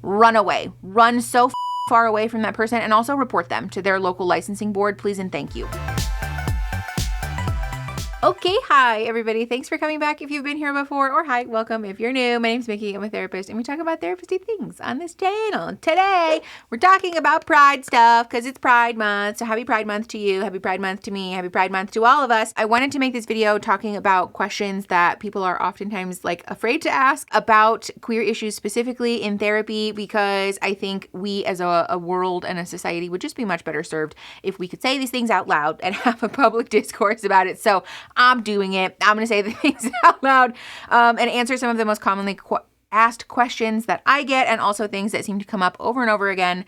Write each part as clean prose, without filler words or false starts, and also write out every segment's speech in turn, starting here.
run away. Run so far away from that person, and also report them to their local licensing board, please and thank you. Okay, hi everybody. Thanks for coming back if you've been here before, or hi, welcome if you're new. My name's Mickey. I'm a therapist, and we talk about therapy things on this channel. Today, we're talking about Pride stuff because it's Pride Month. So happy Pride Month to you. Happy Pride Month to me. Happy Pride Month to all of us. I wanted to make this video talking about questions that people are oftentimes afraid to ask about queer issues specifically in therapy, because I think we as a world and a society would just be much better served if we could say these things out loud and have a public discourse about it. So I'm doing it. I'm going to say the things out loud and answer some of the most commonly asked questions that I get, and also things that seem to come up over and over again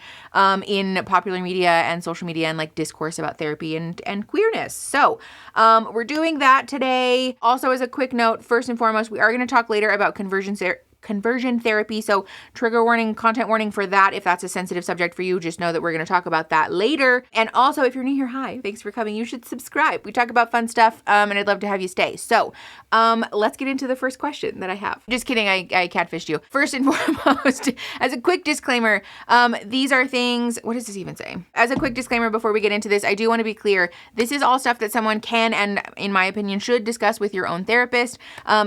in popular media and social media and discourse about therapy and queerness. So we're doing that today. Also, as a quick note, first and foremost, we are going to talk later about conversion therapy. So trigger warning, content warning for that. If that's a sensitive subject for you, just know that we're going to talk about that later. And also, if you're new here, hi, thanks for coming. You should subscribe. We talk about fun stuff, and I'd love to have you stay. So let's get into the first question that I have. Just kidding. I catfished you. First and foremost, as a quick disclaimer, these are things, what does this even say? As a quick disclaimer before we get into this, I do want to be clear. This is all stuff that someone can, and in my opinion, should discuss with your own therapist.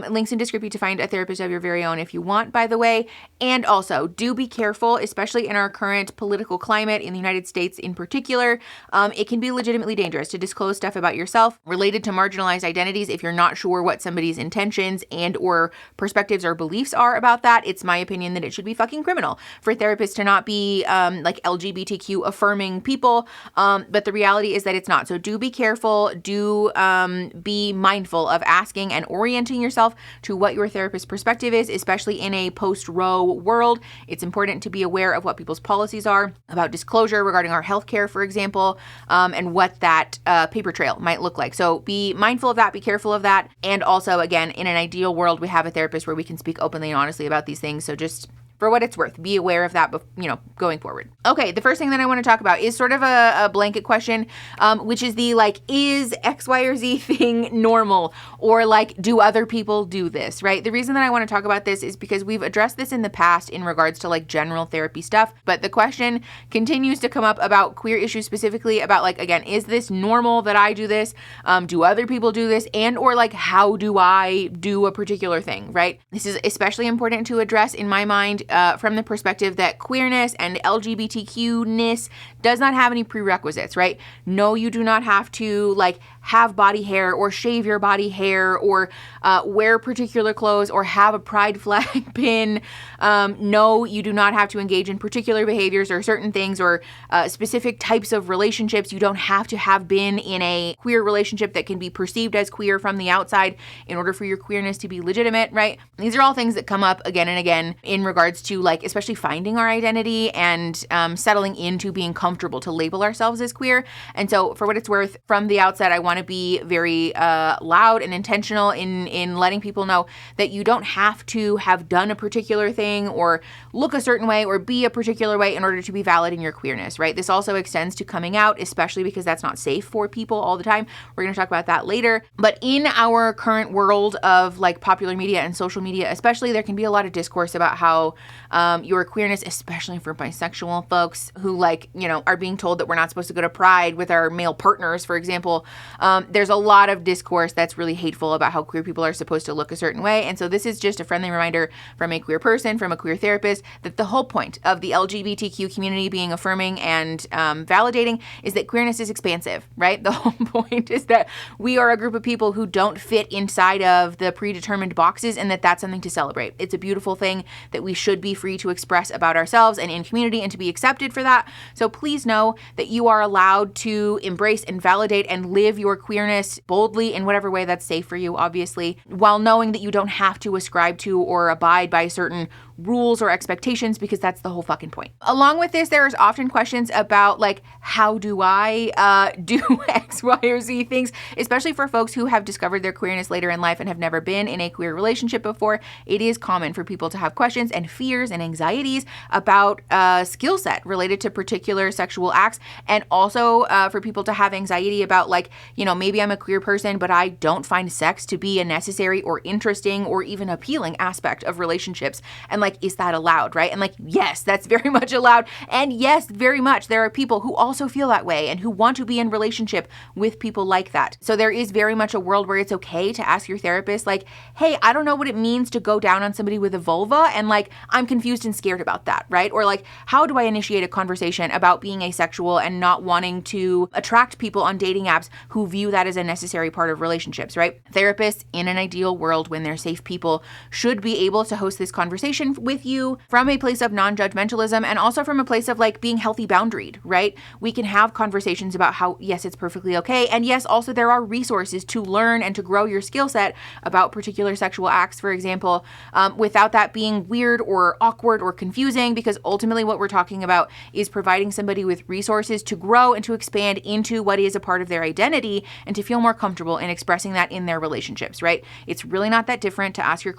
Links in description to find a therapist of your very own if you want, by the way. And also, do be careful, especially in our current political climate in the United States in particular. It can be legitimately dangerous to disclose stuff about yourself related to marginalized identities if you're not sure what somebody's intentions and or perspectives or beliefs are about that. It's my opinion that it should be fucking criminal for therapists to not be LGBTQ affirming people. But the reality is that it's not. So do be careful. Do be mindful of asking and orienting yourself to what your therapist's perspective is, especially in a post-Roe world. It's important to be aware of what people's policies are about disclosure regarding our healthcare, for example, and what that paper trail might look like. So be mindful of that, be careful of that. And also, again, in an ideal world, we have a therapist where we can speak openly and honestly about these things. So just for what it's worth, be aware of that, going forward. Okay, the first thing that I want to talk about is sort of a blanket question, which is is X, Y, or Z thing normal? Or do other people do this, right? The reason that I want to talk about this is because we've addressed this in the past in regards to general therapy stuff, but the question continues to come up about queer issues specifically about again, is this normal that I do this? Do other people do this? And or how do I do a particular thing, right? This is especially important to address in my mind from the perspective that queerness and LGBTQ-ness does not have any prerequisites, right? No, you do not have to have body hair or shave your body hair or wear particular clothes or have a pride flag pin. No, you do not have to engage in particular behaviors or certain things or specific types of relationships. You don't have to have been in a queer relationship that can be perceived as queer from the outside in order for your queerness to be legitimate, right? These are all things that come up again and again in regards to especially finding our identity and settling into being comfortable to label ourselves as queer. And so for what it's worth, from the outset, I want to be very loud and intentional in letting people know that you don't have to have done a particular thing or look a certain way or be a particular way in order to be valid in your queerness, right? This also extends to coming out, especially because that's not safe for people all the time. We're going to talk about that later. But in our current world of popular media and social media especially, there can be a lot of discourse about how your queerness, especially for bisexual folks who are being told that we're not supposed to go to Pride with our male partners, for example. There's a lot of discourse that's really hateful about how queer people are supposed to look a certain way. And so this is just a friendly reminder from a queer person, from a queer therapist, that the whole point of the LGBTQ community being affirming and validating is that queerness is expansive, right? The whole point is that we are a group of people who don't fit inside of the predetermined boxes, and that's something to celebrate. It's a beautiful thing that we should be free to express about ourselves and in community and to be accepted for that. So please know that you are allowed to embrace and validate and live your queerness boldly in whatever way that's safe for you, obviously, while knowing that you don't have to ascribe to or abide by certain rules or expectations, because that's the whole fucking point. Along with this, there's often questions about how do I do X, Y, or Z things, especially for folks who have discovered their queerness later in life and have never been in a queer relationship before. It is common for people to have questions and fears and anxieties about skill set related to particular sexual acts, and also for people to have anxiety about maybe I'm a queer person, but I don't find sex to be a necessary or interesting or even appealing aspect of relationships. And like, is that allowed, right? And like, yes, that's very much allowed. And yes, very much there are people who also feel that way and who want to be in relationship with people like that. So there is very much a world where it's okay to ask your therapist, like, hey, I don't know what it means to go down on somebody with a vulva, and like, I'm confused and scared about that, right? Or like, how do I initiate a conversation about being asexual and not wanting to attract people on dating apps who view that as a necessary part of relationships, right? Therapists, in an ideal world, when they're safe people, should be able to host this conversation with you from a place of non-judgmentalism and also from a place of like being healthy boundaried, right? We can have conversations about how, yes, it's perfectly okay. And yes, also there are resources to learn and to grow your skill set about particular sexual acts, for example, without that being weird or awkward or confusing, because ultimately what we're talking about is providing somebody with resources to grow and to expand into what is a part of their identity and to feel more comfortable in expressing that in their relationships, right? It's really not that different to ask your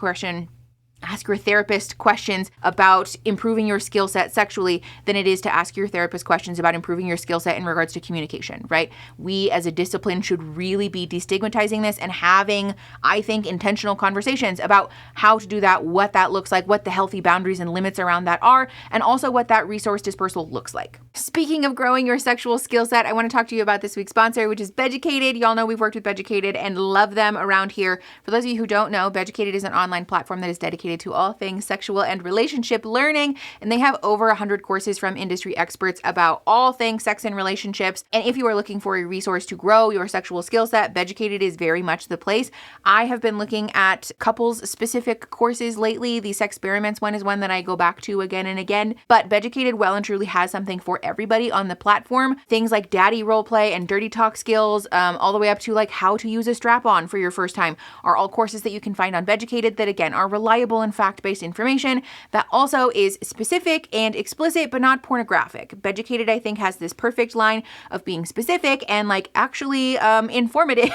therapist questions about improving your skill set sexually than it is to ask your therapist questions about improving your skill set in regards to communication, right? We as a discipline should really be destigmatizing this and having, I think, intentional conversations about how to do that, what that looks like, what the healthy boundaries and limits around that are, and also what that resource dispersal looks like. Speaking of growing your sexual skill set, I want to talk to you about this week's sponsor, which is Beducated. Y'all know we've worked with Beducated and love them around here. For those of you who don't know, Beducated is an online platform that is dedicated to all things sexual and relationship learning, and they have over 100 courses from industry experts about all things sex and relationships. And if you are looking for a resource to grow your sexual skill set, Beducated is very much the place. I have been looking at couples specific courses lately. The Sexperiments one is one that I go back to again and again, but Beducated well and truly has something for everybody on the platform. Things like daddy role play and dirty talk skills, all the way up to like how to use a strap-on for your first time, are all courses that you can find on Beducated that again are reliable and fact-based information that also is specific and explicit but not pornographic. Beducated, I think, has this perfect line of being specific and like actually informative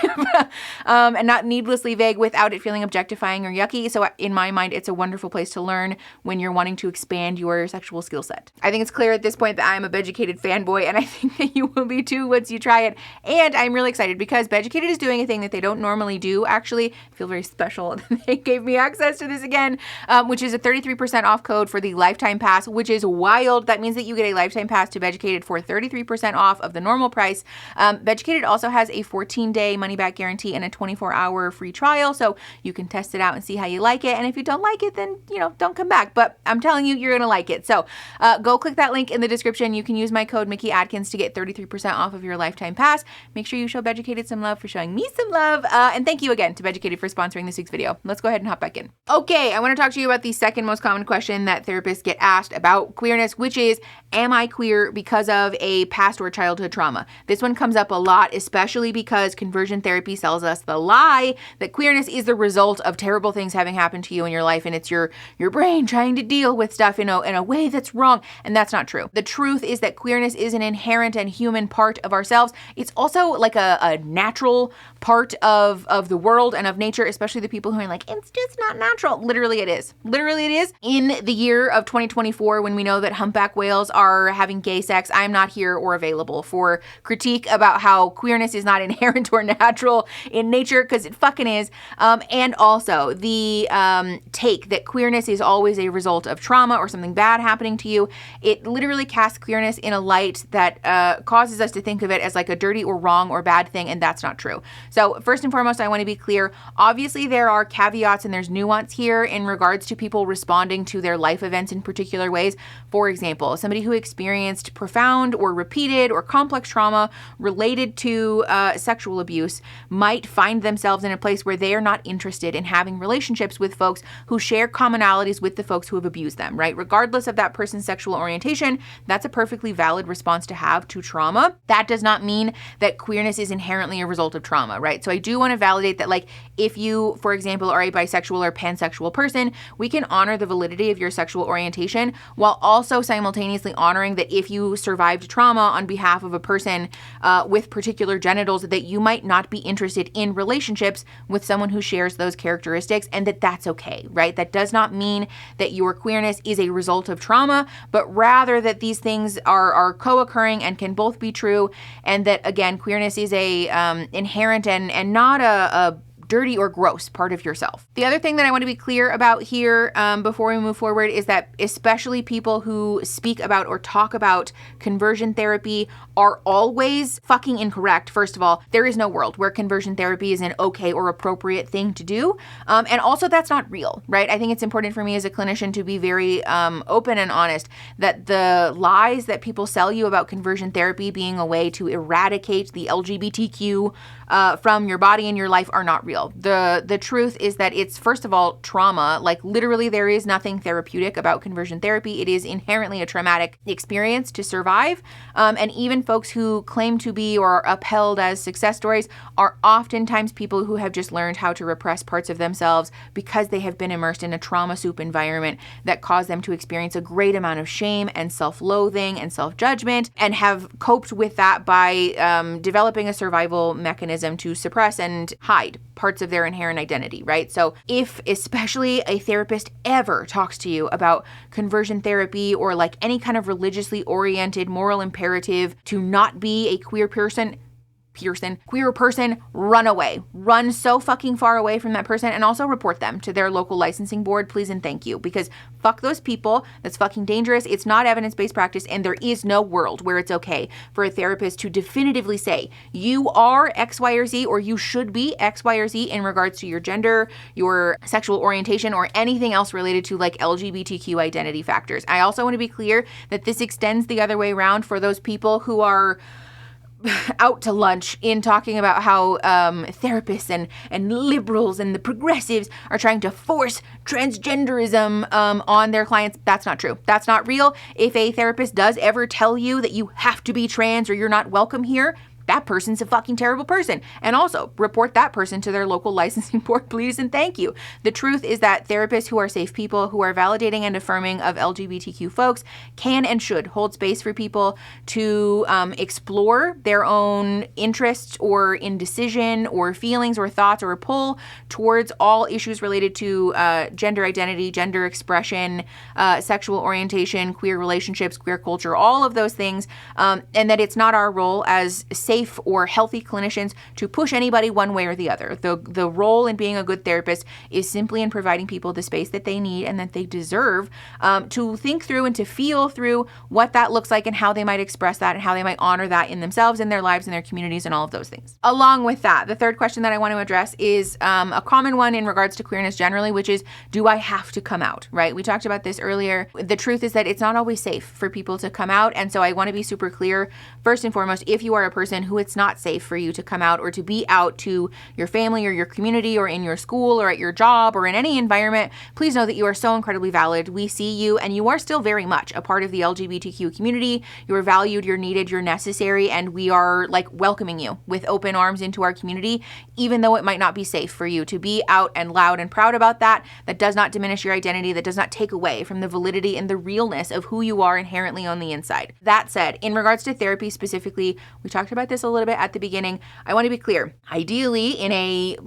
and not needlessly vague without it feeling objectifying or yucky. So in my mind, it's a wonderful place to learn when you're wanting to expand your sexual skill set. I think it's clear at this point that I'm a Beducated fanboy, and I think that you will be too once you try it. And I'm really excited because Beducated is doing a thing that they don't normally do. Actually, I feel very special that they gave me access to this again, which is a 33% off code for the lifetime pass, which is wild. That means that you get a lifetime pass to Beducated for 33% off of the normal price. Beducated also has a 14-day money-back guarantee and a 24-hour free trial, so you can test it out and see how you like it. And if you don't like it, then, don't come back. But I'm telling you, you're going to like it. So go click that link in the description. You can use my code Mickey Atkins to get 33% off of your lifetime pass. Make sure you show Beducated some love for showing me some love. And thank you again to Beducated for sponsoring this week's video. Let's go ahead and hop back in. Okay, I want to talk to you about the second most common question that therapists get asked about queerness, which is, am I queer because of a past or childhood trauma? This one comes up a lot, especially because conversion therapy sells us the lie that queerness is the result of terrible things having happened to you in your life, and it's your brain trying to deal with stuff in a way that's wrong, and that's not true. The truth is that queerness is an inherent and human part of ourselves. It's also like a natural part of the world and of nature, especially the people who are like, it's just not natural. Literally it is. Literally it is. In the year of 2024, when we know that humpback whales are having gay sex, I'm not here or available for critique about how queerness is not inherent or natural in nature, because it fucking is. And also the take that queerness is always a result of trauma or something bad happening to you. It literally casts queerness in a light that causes us to think of it as like a dirty or wrong or bad thing, and that's not true. So first and foremost, I want to be clear. Obviously, there are caveats and there's nuance here in regards to people responding to their life events in particular ways. For example, somebody who experienced profound or repeated or complex trauma related to sexual abuse might find themselves in a place where they are not interested in having relationships with folks who share commonalities with the folks who have abused them, right? Regardless of that person's sexual orientation, that's a perfectly valid response to have to trauma. That does not mean that queerness is inherently a result of trauma, right? So I do want to validate that, like, if you, for example, are a bisexual or pansexual person, we can honor the validity of your sexual orientation while also simultaneously honoring that if you survived trauma on behalf of a person with particular genitals, that you might not be interested in relationships with someone who shares those characteristics, and that that's okay, right? That does not mean that your queerness is a result of trauma, but rather that these things are co-occurring and can both be true, and that, again, queerness is a inherent and not a dirty or gross part of yourself. The other thing that I want to be clear about here before we move forward is that especially people who speak about or talk about conversion therapy are always fucking incorrect. First of all, there is no world where conversion therapy is an okay or appropriate thing to do. And also that's not real, right? I think it's important for me as a clinician to be very open and honest that the lies that people sell you about conversion therapy being a way to eradicate the LGBTQ from your body and your life are not real. The truth is that it's, first of all, trauma. Like literally there is nothing therapeutic about conversion therapy. It is inherently a traumatic experience to survive. And even folks who claim to be or are upheld as success stories are oftentimes people who have just learned how to repress parts of themselves because they have been immersed in a trauma soup environment that caused them to experience a great amount of shame and self-loathing and self-judgment, and have coped with that by developing a survival mechanism to suppress and hide parts of their inherent identity, right? So if especially a therapist ever talks to you about conversion therapy or like any kind of religiously oriented moral imperative to not be a queer person, run away. Run so fucking far away from that person, and also report them to their local licensing board, please and thank you, because fuck those people. That's fucking dangerous. It's not evidence-based practice, and there is no world where it's okay for a therapist to definitively say you are X, Y, or Z, or you should be X, Y, or Z in regards to your gender, your sexual orientation, or anything else related to like LGBTQ identity factors. I also want to be clear that this extends the other way around for those people who are out to lunch in talking about how therapists and liberals and the progressives are trying to force transgenderism on their clients. That's not true. That's not real. If a therapist does ever tell you that you have to be trans or you're not welcome here, that person's a fucking terrible person. And also report that person to their local licensing board, please and thank you. The truth is that therapists who are safe people, who are validating and affirming of LGBTQ folks, can and should hold space for people to explore their own interests or indecision or feelings or thoughts or a pull towards all issues related to gender identity, gender expression, sexual orientation, queer relationships, queer culture, all of those things, and that it's not our role as safe or healthy clinicians to push anybody one way or the other. The role in being a good therapist is simply in providing people the space that they need and that they deserve to think through and to feel through what that looks like and how they might express that and how they might honor that in themselves, in their lives, in their communities, and all of those things. Along with that, the third question that I want to address is a common one in regards to queerness generally, which is, do I have to come out, right? We talked about this earlier. The truth is that it's not always safe for people to come out. And so I want to be super clear, first and foremost, if you are a person who it's not safe for you to come out or to be out to your family or your community or in your school or at your job or in any environment, please know that you are so incredibly valid. We see you, and you are still very much a part of the LGBTQ community. You are valued, you're needed, you're necessary, and we are like welcoming you with open arms into our community, even though it might not be safe for you to be out and loud and proud about that. That does not diminish your identity. That does not take away from the validity and the realness of who you are inherently on the inside. That said, in regards to therapy specifically, we talked about this a little bit at the beginning. I want to be clear. Ideally, in a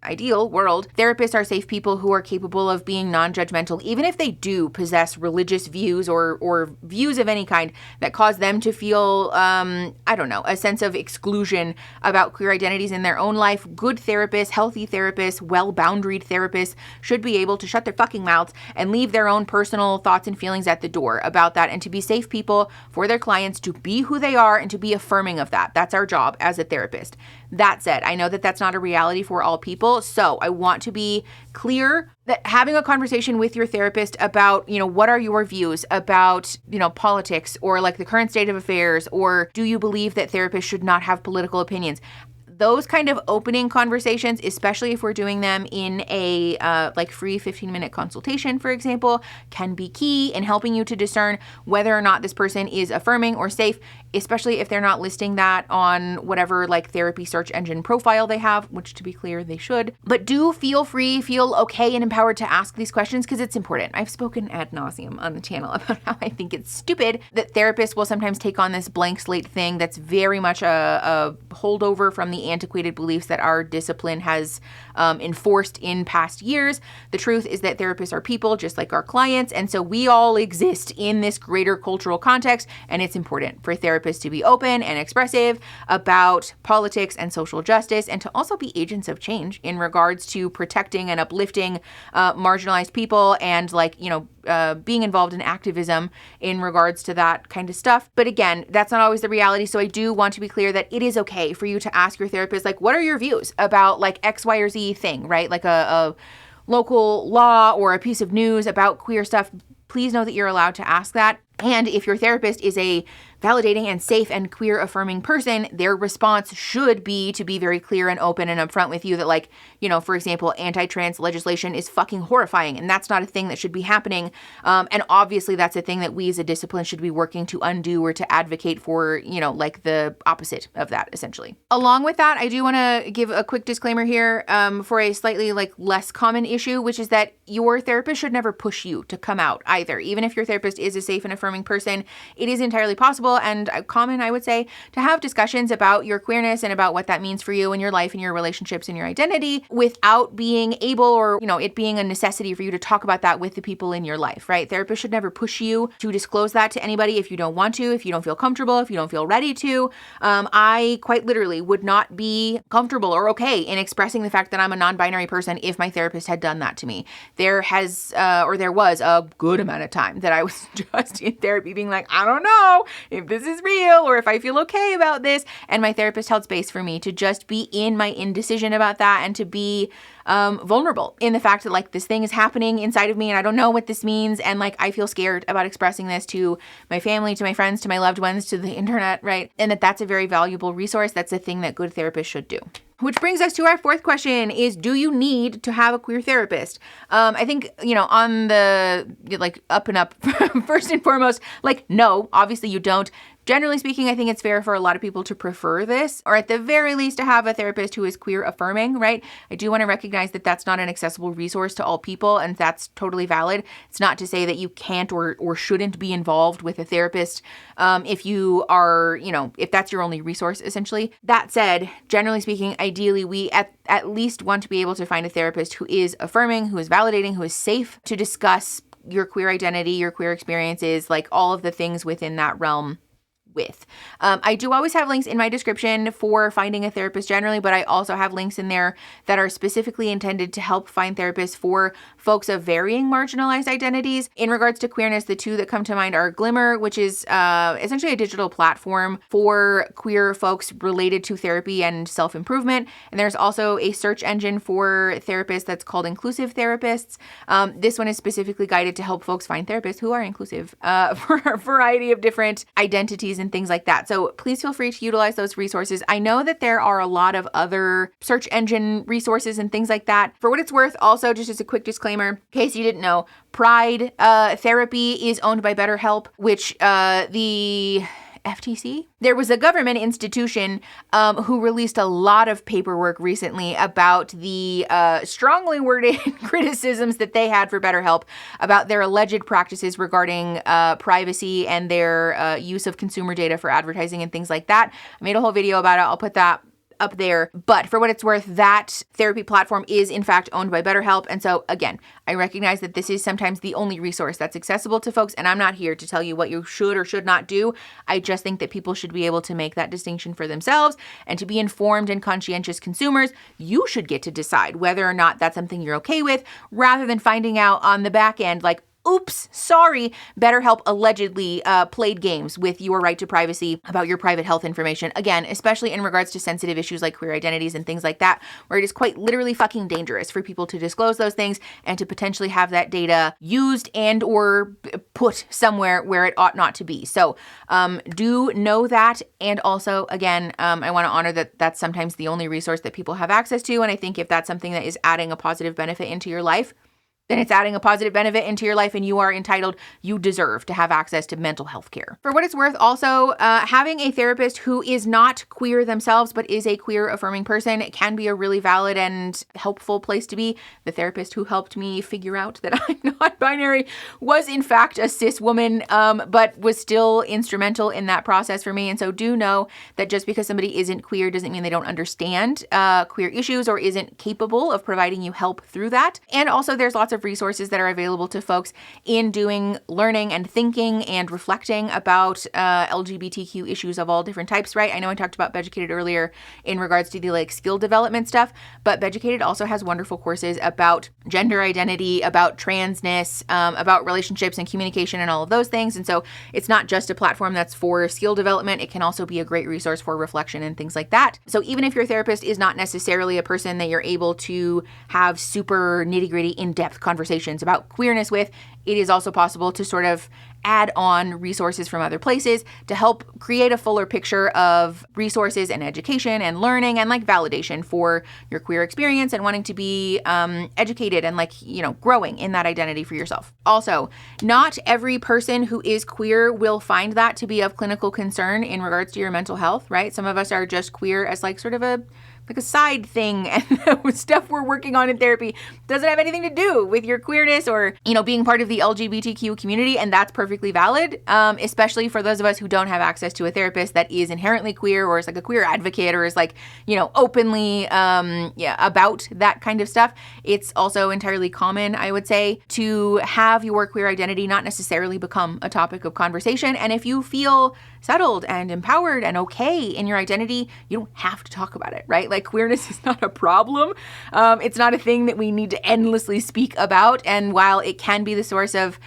ideal world, therapists are safe people who are capable of being non-judgmental, even if they do possess religious views or views of any kind that cause them to feel, a sense of exclusion about queer identities in their own life. Good therapists, healthy therapists, well-boundaried therapists should be able to shut their fucking mouths and leave their own personal thoughts and feelings at the door about that, and to be safe people for their clients to be who they are and to be affirming of that. That's our job as a therapist. That said, I know that that's not a reality for all people, so I want to be clear that having a conversation with your therapist about, what are your views about, politics or like the current state of affairs, or do you believe that therapists should not have political opinions? Those kind of opening conversations, especially if we're doing them in a free 15-minute consultation, for example, can be key in helping you to discern whether or not this person is affirming or safe, especially if they're not listing that on whatever therapy search engine profile they have, which to be clear, they should. But do feel okay and empowered to ask these questions because it's important. I've spoken ad nauseum on the channel about how I think it's stupid that therapists will sometimes take on this blank slate thing that's very much a holdover from the antiquated beliefs that our discipline has enforced in past years. The truth is that therapists are people just like our clients, and so we all exist in this greater cultural context, and it's important for therapists therapists to be open and expressive about politics and social justice, and to also be agents of change in regards to protecting and uplifting marginalized people and being involved in activism in regards to that kind of stuff. But again, that's not always the reality. So I do want to be clear that it is okay for you to ask your therapist, what are your views about X, Y, or Z thing, right? Like a local law or a piece of news about queer stuff. Please know that you're allowed to ask that. And if your therapist is a validating and safe and queer affirming person, their response should be to be very clear and open and upfront with you that for example, anti-trans legislation is fucking horrifying and that's not a thing that should be happening. And obviously that's a thing that we as a discipline should be working to undo or to advocate for, the opposite of that essentially. Along with that, I do want to give a quick disclaimer here for a slightly less common issue, which is that your therapist should never push you to come out either. Even if your therapist is a safe and affirming person, it is entirely possible and common, I would say, to have discussions about your queerness and about what that means for you and your life and your relationships and your identity without being able or, it being a necessity for you to talk about that with the people in your life, right? Therapists should never push you to disclose that to anybody if you don't want to, if you don't feel comfortable, if you don't feel ready to. I quite literally would not be comfortable or okay in expressing the fact that I'm a non-binary person if my therapist had done that to me. There was a good amount of time that I was just in therapy being I don't know if this is real or if I feel okay about this. And my therapist held space for me to just be in my indecision about that and to be vulnerable in the fact that this thing is happening inside of me and I don't know what this means. And I feel scared about expressing this to my family, to my friends, to my loved ones, to the internet, right? And that's a very valuable resource. That's a thing that good therapists should do. Which brings us to our fourth question is, do you need to have a queer therapist? I think, on the up and up, first and foremost, no, obviously you don't. Generally speaking, I think it's fair for a lot of people to prefer this, or at the very least to have a therapist who is queer affirming, right? I do want to recognize that that's not an accessible resource to all people, and that's totally valid. It's not to say that you can't or shouldn't be involved with a therapist if you are, if that's your only resource, essentially. That said, generally speaking, ideally, we at least want to be able to find a therapist who is affirming, who is validating, who is safe to discuss your queer identity, your queer experiences, all of the things within that realm with. I do always have links in my description for finding a therapist generally, but I also have links in there that are specifically intended to help find therapists for folks of varying marginalized identities. In regards to queerness, the two that come to mind are Glimmer, which is essentially a digital platform for queer folks related to therapy and self-improvement. And there's also a search engine for therapists that's called Inclusive Therapists. This one is specifically guided to help folks find therapists who are inclusive for a variety of different identities and things like that. So please feel free to utilize those resources. I know that there are a lot of other search engine resources and things like that. For what it's worth, also, just as a quick disclaimer, in case you didn't know, Pride Therapy is owned by BetterHelp, which the FTC? There was a government institution who released a lot of paperwork recently about the strongly worded criticisms that they had for BetterHelp about their alleged practices regarding privacy and their use of consumer data for advertising and things like that. I made a whole video about it. I'll put that up there. But for what it's worth, that therapy platform is in fact owned by BetterHelp. And so again, I recognize that this is sometimes the only resource that's accessible to folks. And I'm not here to tell you what you should or should not do. I just think that people should be able to make that distinction for themselves and to be informed and conscientious consumers. You should get to decide whether or not that's something you're okay with, rather than finding out on the back end, oops, sorry, BetterHelp allegedly played games with your right to privacy about your private health information. Again, especially in regards to sensitive issues like queer identities and things like that, where it is quite literally fucking dangerous for people to disclose those things and to potentially have that data used and or put somewhere where it ought not to be. So do know that. And also, again, I want to honor that that's sometimes the only resource that people have access to. And I think if that's something that is adding a positive benefit into your life, then it's adding a positive benefit into your life and you are entitled, you deserve to have access to mental health care. For what it's worth, also, having a therapist who is not queer themselves, but is a queer affirming person can be a really valid and helpful place to be. The therapist who helped me figure out that I'm not binary was in fact a cis woman, but was still instrumental in that process for me. And so do know that just because somebody isn't queer doesn't mean they don't understand queer issues or isn't capable of providing you help through that. And also there's lots lots of resources that are available to folks in doing learning and thinking and reflecting about LGBTQ issues of all different types, right? I know I talked about Beducated earlier in regards to the like skill development stuff, but Beducated also has wonderful courses about gender identity, about transness, about relationships and communication and all of those things. And so it's not just a platform that's for skill development. It can also be a great resource for reflection and things like that. So even if your therapist is not necessarily a person that you're able to have super nitty-gritty, in-depth conversations about queerness with, it is also possible to sort of add on resources from other places to help create a fuller picture of resources and education and learning and like validation for your queer experience and wanting to be educated and like, you know, growing in that identity for yourself. Also, not every person who is queer will find that to be of clinical concern in regards to your mental health, right? Some of us are just queer as like sort of a side thing, and stuff we're working on in therapy doesn't have anything to do with your queerness or, you know, being part of the LGBTQ community, and that's perfectly valid, especially for those of us who don't have access to a therapist that is inherently queer or is like a queer advocate or is like, you know, openly about that kind of stuff. It's also entirely common, I would say, to have your queer identity not necessarily become a topic of conversation, and if you feel settled and empowered and okay in your identity, you don't have to talk about it, right? Like queerness is not a problem. It's not a thing that we need to endlessly speak about. And while it can be the source of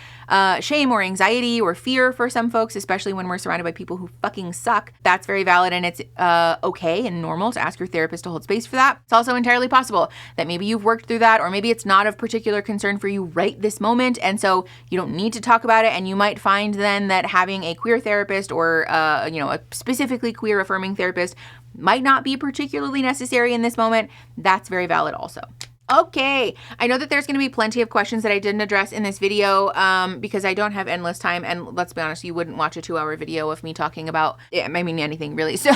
shame or anxiety or fear for some folks, especially when we're surrounded by people who fucking suck, that's very valid, and it's okay and normal to ask your therapist to hold space for that. It's also entirely possible that maybe you've worked through that, or maybe it's not of particular concern for you right this moment, and so you don't need to talk about it, and you might find then that having a queer therapist or a specifically queer affirming therapist might not be particularly necessary in this moment. That's very valid also. Okay, I know that there's going to be plenty of questions that I didn't address in this video because I don't have endless time, and let's be honest, you wouldn't watch a 2-hour video of me talking about, anything really. So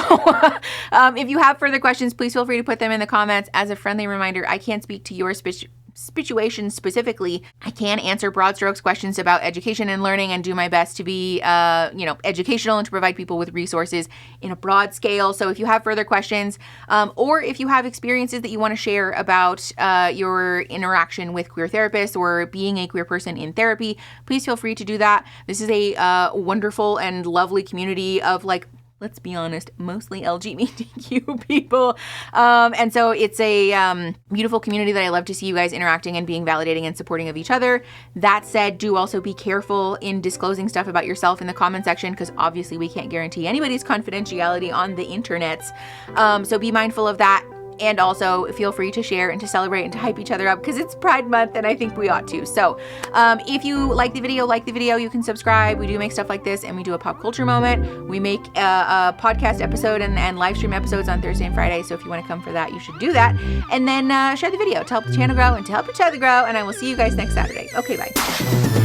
if you have further questions, please feel free to put them in the comments. As a friendly reminder, I can't speak to your situation specifically. I can answer broad strokes questions about education and learning and do my best to be, educational and to provide people with resources in a broad scale. So if you have further questions, or if you have experiences that you want to share about your interaction with queer therapists or being a queer person in therapy, please feel free to do that. This is a wonderful and lovely community of let's be honest, mostly LGBTQ people. And so it's a beautiful community that I love to see you guys interacting and being validating and supporting of each other. That said, do also be careful in disclosing stuff about yourself in the comment section, because obviously we can't guarantee anybody's confidentiality on the internets. So be mindful of that. And also feel free to share and to celebrate and to hype each other up, because it's Pride Month and I think we ought to. So if you like the video, you can subscribe. We do make stuff like this, and we do a pop culture moment. We make a podcast episode and live stream episodes on Thursday and Friday. So if you want to come for that, you should do that. And then share the video to help the channel grow and to help each other grow. And I will see you guys next Saturday. Okay, bye.